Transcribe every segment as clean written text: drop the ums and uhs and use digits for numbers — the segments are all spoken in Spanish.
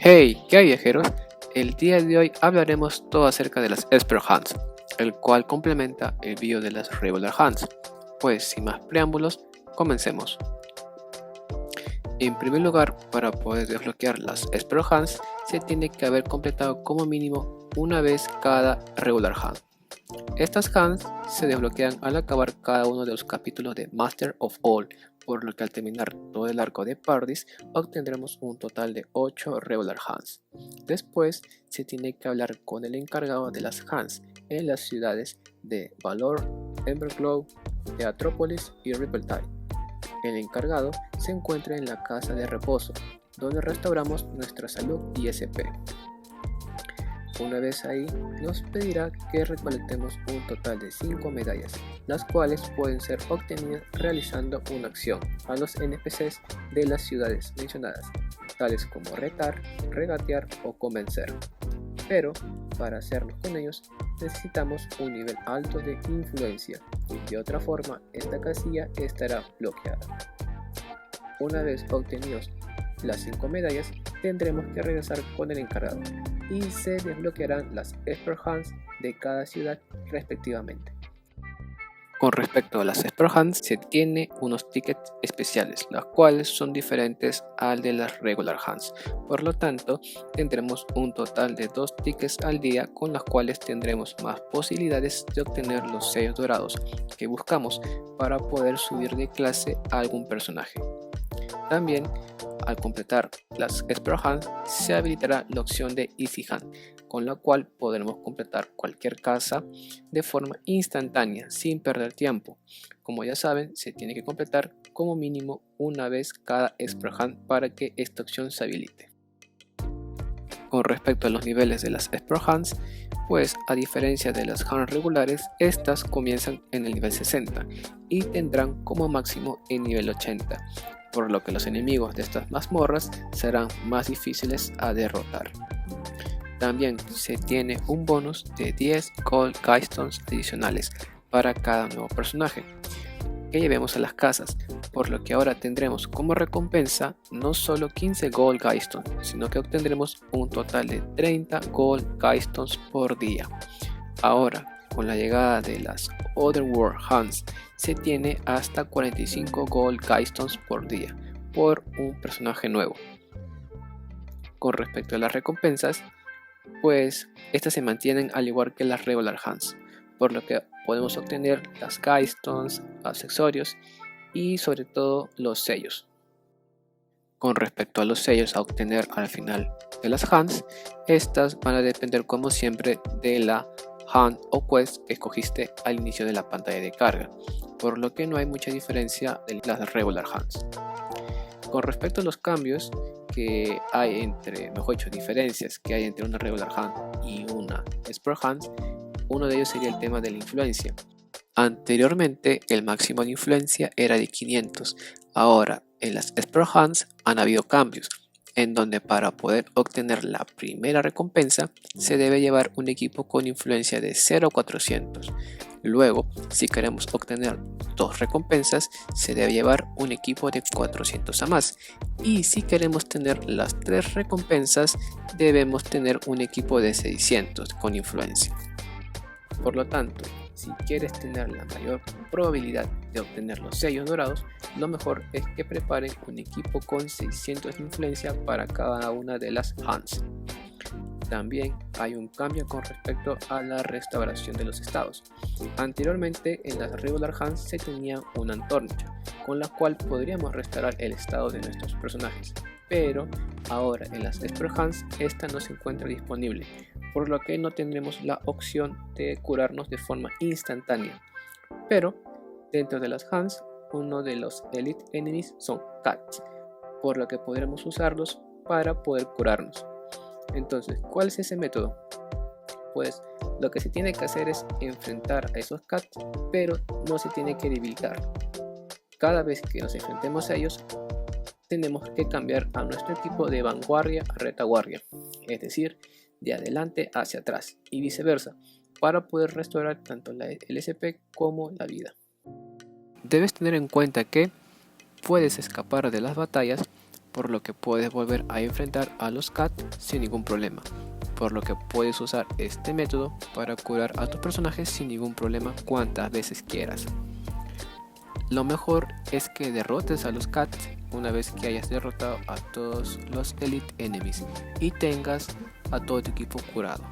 Hey, ¿qué hay viajeros? El día de hoy hablaremos todo acerca de las Esper Hands, el cual complementa el vídeo de las Regular Hands. Pues sin más preámbulos, comencemos. En primer lugar, para poder desbloquear las Esper Hands, se tiene que haber completado como mínimo una vez cada Regular Hand. Estas hands se desbloquean al acabar cada uno de los capítulos de Master of All, por lo que al terminar todo el arco de Pardis obtendremos un total de 8 Regular Hands. Después se tiene que hablar con el encargado de las hands en las ciudades de Valor, Emberglow, Teatrópolis y Ripple-Tide. El encargado se encuentra en la casa de reposo, donde restauramos nuestra salud y SP. Una vez ahí, nos pedirá que recolectemos un total de 5 medallas, las cuales pueden ser obtenidas realizando una acción a los NPCs de las ciudades mencionadas, tales como retar, regatear o convencer. Pero, para hacernos con ellos, necesitamos un nivel alto de influencia, de otra forma esta casilla estará bloqueada. Una vez obtenidos las 5 medallas, tendremos que regresar con el encargado y se desbloquearán las Esper Hands de cada ciudad respectivamente. Con respecto a las Esper Hands, se tiene unos tickets especiales, los cuales son diferentes al de las Regular Hands. Por lo tanto, tendremos un total de 2 tickets al día, con los cuales tendremos más posibilidades de obtener los sellos dorados que buscamos para poder subir de clase a algún personaje. También, al completar las Esper Hands, se habilitará la opción de Easy Hand, con la cual podremos completar cualquier casa de forma instantánea, sin perder tiempo. Como ya saben, se tiene que completar como mínimo una vez cada Esper Hand para que esta opción se habilite. Con respecto a los niveles de las Esper Hands, pues a diferencia de las Hands regulares, estas comienzan en el nivel 60 y tendrán como máximo el nivel 80. Por lo que los enemigos de estas mazmorras serán más difíciles a derrotar. También se tiene un bonus de 10 Gold Keystones adicionales para cada nuevo personaje que llevemos a las casas, por lo que ahora tendremos como recompensa no solo 15 Gold Keystones, sino que obtendremos un total de 30 Gold Keystones por día. Ahora, con la llegada de las Otherworld Hands, se tiene hasta 45 Gold Keystones por día por un personaje nuevo. Con respecto a las recompensas, pues estas se mantienen al igual que las Regular Hands, por lo que podemos obtener las Keystones, accesorios y sobre todo los sellos. Con respecto a los sellos a obtener al final de las Hands, estas van a depender como siempre de la Hand o Quest que escogiste al inicio de la pantalla de carga, por lo que no hay mucha diferencia de las Regular Hands. Con respecto a los cambios que hay diferencias que hay entre una Regular Hand y una Esper Hand, uno de ellos sería el tema de la influencia. Anteriormente el máximo de influencia era de 500, ahora en las Esper Hands han habido cambios, en donde para poder obtener la primera recompensa se debe llevar un equipo con influencia de 0 a 400. Luego, si queremos obtener 2 recompensas, se debe llevar un equipo de 400 a más. Y si queremos tener las 3 recompensas, debemos tener un equipo de 600 con influencia. Por lo tanto, si quieres tener la mayor probabilidad de obtener los sellos dorados, lo mejor es que preparen un equipo con 600 de influencia para cada una de las hands. También hay un cambio con respecto a la restauración de los estados. Anteriormente en las Regular Hands se tenía una antorcha, con la cual podríamos restaurar el estado de nuestros personajes, pero ahora en las Esper Hands esta no se encuentra disponible, por lo que no tendremos la opción de curarnos de forma instantánea. Pero dentro de las Hands, uno de los Elite Enemies son Cats, por lo que podremos usarlos para poder curarnos. Entonces, ¿cuál es ese método? Pues lo que se tiene que hacer es enfrentar a esos Cats, pero no se tiene que debilitar. Cada vez que nos enfrentemos a ellos, tenemos que cambiar a nuestro equipo de vanguardia a retaguardia, es decir, de adelante hacia atrás y viceversa, para poder restaurar tanto el SP como la vida. Debes tener en cuenta que puedes escapar de las batallas por lo que puedes volver a enfrentar a los Cat sin ningún problema, por lo que puedes usar este método para curar a tus personajes sin ningún problema cuantas veces quieras. Lo mejor es que derrotes a los Cats una vez que hayas derrotado a todos los Elite Enemies y tengas a todo tu equipo curado.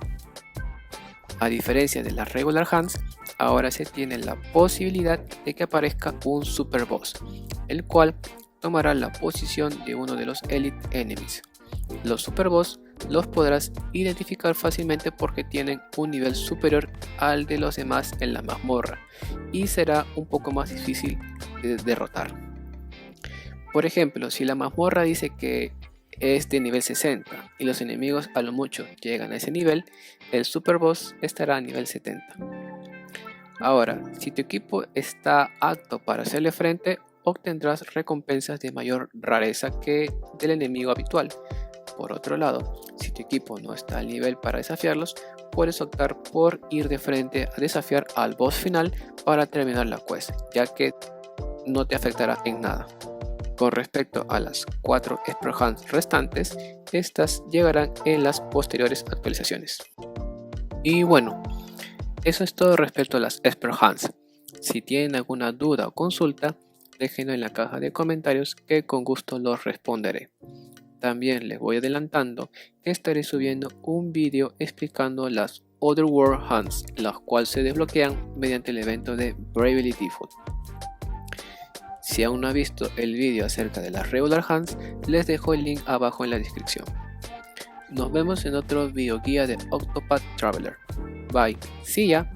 A diferencia de las Regular Hands, ahora se tiene la posibilidad de que aparezca un Super Boss, el cual tomará la posición de uno de los Elite Enemies. Los Super Boss los podrás identificar fácilmente porque tienen un nivel superior al de los demás en la mazmorra y será un poco más difícil de derrotar. Por ejemplo, si la mazmorra dice que es de nivel 60 y los enemigos a lo mucho llegan a ese nivel, el Super Boss estará a nivel 70. Ahora, si tu equipo está apto para hacerle frente, obtendrás recompensas de mayor rareza que del enemigo habitual. Por otro lado, si tu equipo no está al nivel para desafiarlos, puedes optar por ir de frente a desafiar al boss final para terminar la quest, ya que no te afectará en nada. Con respecto a las 4 Esper Hands restantes, estas llegarán en las posteriores actualizaciones. Y bueno, eso es todo respecto a las Esper Hands. Si tienen alguna duda o consulta, déjenlo en la caja de comentarios que con gusto los responderé. También les voy adelantando que estaré subiendo un vídeo explicando las Otherworld Hands, las cuales se desbloquean mediante el evento de Bravely Default. Si aún no has visto el vídeo acerca de las Regular Hands, les dejo el link abajo en la descripción. Nos vemos en otro video guía de Octopath Traveler. Bye, see ya.